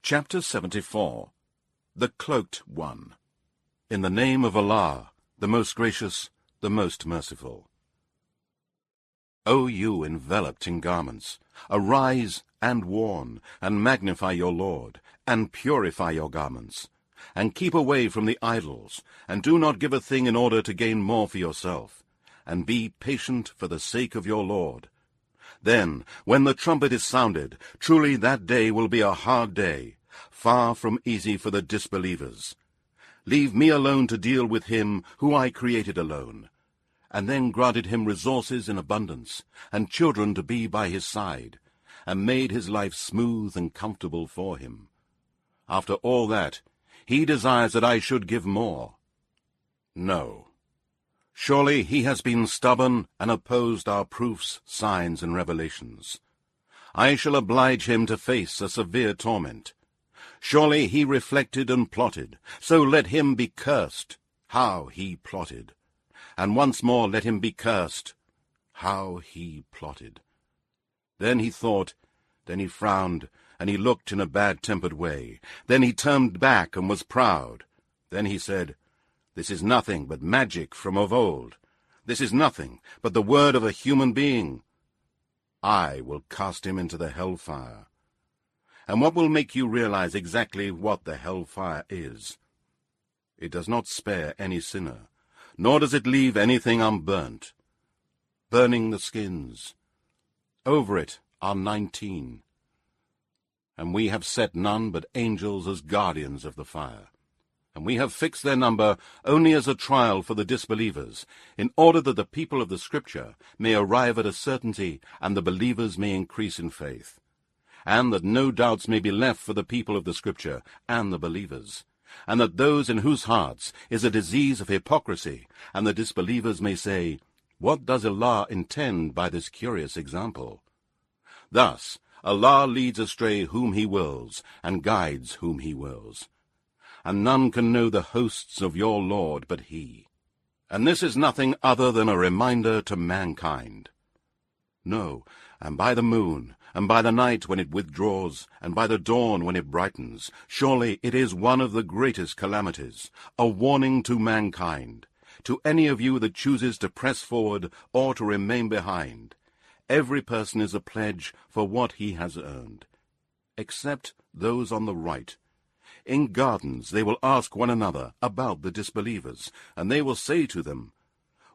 Chapter 74. The Cloaked One. In the name of Allah, the most gracious, the most merciful. O you enveloped in garments, arise and warn, and magnify your Lord, and purify your garments, and keep away from the idols, and do not give a thing in order to gain more for yourself, and be patient for the sake of your Lord. Then, when the trumpet is sounded, truly that day will be a hard day, far from easy for the disbelievers. Leave me alone to deal with him who I created alone, and then granted him resources in abundance, and children to be by his side, and made his life smooth and comfortable for him. After all that, he desires that I should give more. No. Surely he has been stubborn and opposed our proofs, signs, and revelations. I shall oblige him to face a severe torment. Surely he reflected and plotted, so let him be cursed. How he plotted! And once more let him be cursed. How he plotted! Then he thought, then he frowned, and he looked in a bad-tempered way. Then he turned back and was proud. Then he said, This is nothing but magic from of old. This is nothing but the word of a human being. I will cast him into the hellfire. And what will make you realize exactly what the hellfire is? It does not spare any sinner, nor does it leave anything unburnt. Burning the skins. Over it are 19. And we have set none but angels as guardians of the fire. And we have fixed their number only as a trial for the disbelievers, in order that the people of the Scripture may arrive at a certainty, and the believers may increase in faith, and that no doubts may be left for the people of the Scripture and the believers, and that those in whose hearts is a disease of hypocrisy, and the disbelievers may say, What does Allah intend by this curious example? Thus Allah leads astray whom He wills, and guides whom He wills. And none can know the hosts of your Lord but He. And this is nothing other than a reminder to mankind. No, and by the moon, and by the night when it withdraws, and by the dawn when it brightens, surely it is one of the greatest calamities, a warning to mankind, to any of you that chooses to press forward or to remain behind. Every person is a pledge for what he has earned, except those on the right. In gardens they will ask one another about the disbelievers, and they will say to them,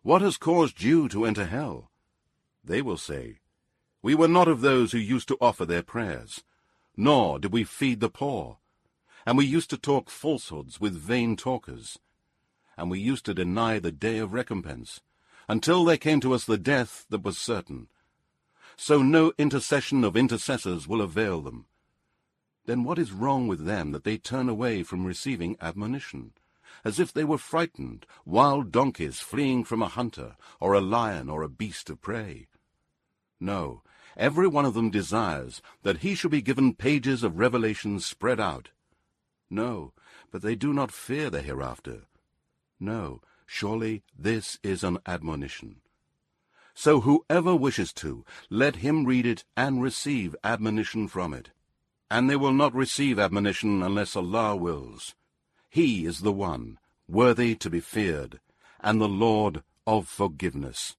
What has caused you to enter hell? They will say, We were not of those who used to offer their prayers, nor did we feed the poor, and we used to talk falsehoods with vain talkers, and we used to deny the day of recompense, until there came to us the death that was certain. So no intercession of intercessors will avail them. Then what is wrong with them that they turn away from receiving admonition, as if they were frightened, wild donkeys fleeing from a hunter, or a lion, or a beast of prey? No, every one of them desires that he shall be given pages of revelations spread out. No, but they do not fear the hereafter. No, surely this is an admonition. So whoever wishes to, let him read it and receive admonition from it. And they will not receive admonition unless Allah wills. He is the one, worthy to be feared, and the Lord of forgiveness.